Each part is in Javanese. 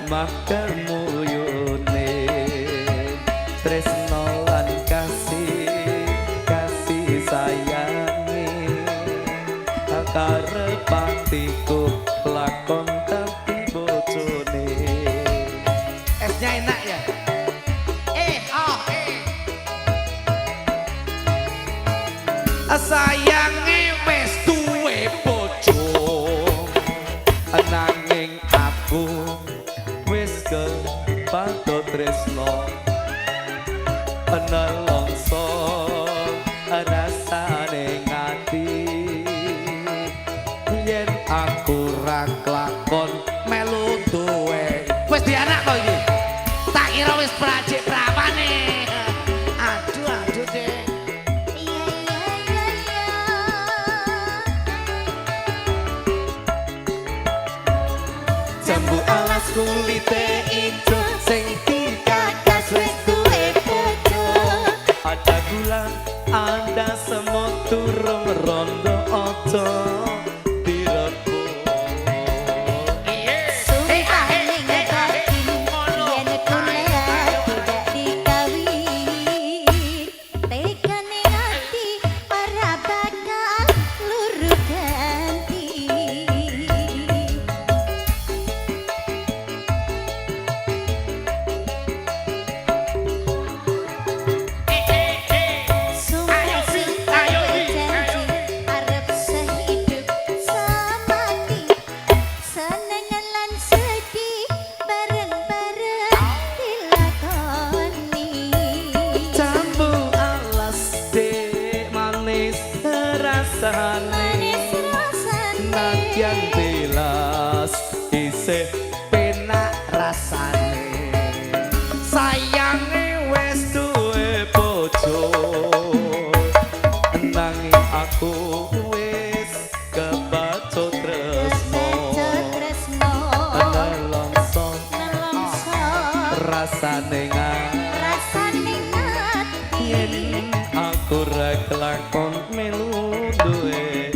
ramah kemuyune tresno lan kasih sayangi karepatiku lakon tapi bojone esnya enak ya sayange wis duwe bojo nanging aku wis kepato tresno nelongso rasane ngati yen aku ra klakon melu duwe wis dianak to iki tak kira wis prajik prawane aduh deh jambu alas kulite ijo sing dikagas wis duwe bojo ada gula ada semut turung rondo ojo direbut sumpah ning batin yen kula tidak dikawin tekane ati ora bakal luru ganti nadyan belas isih penak rasane sayange wis duwe bojo nanging aku wis kebaco tresno nelongso rasane ngati yen aku ra kelakon melu duwe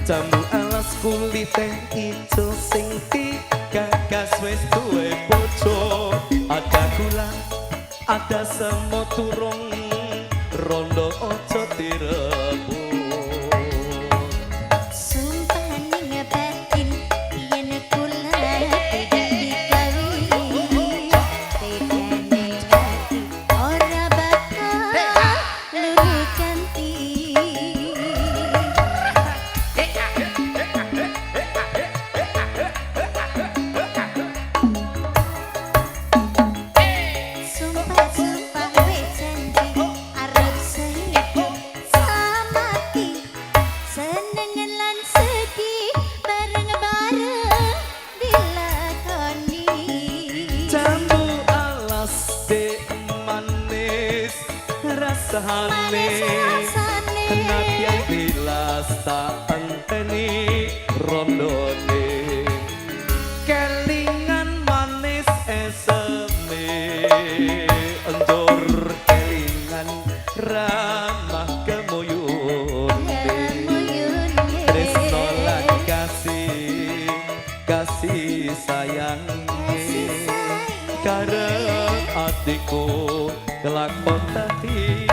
jambu alas kulite ijo sing digagas wis duwe bojo ada gula ada semut turung rondo ojo direbut sumpah ning batin yen kula tidak dikawin tekane ati ora bakal luru ganti rasane nadyan bilas tak enteni rondone kelingan manis eseme endur kelingan ramah kemuyune tresno lan kasih sayang karep atiku kelakon tadi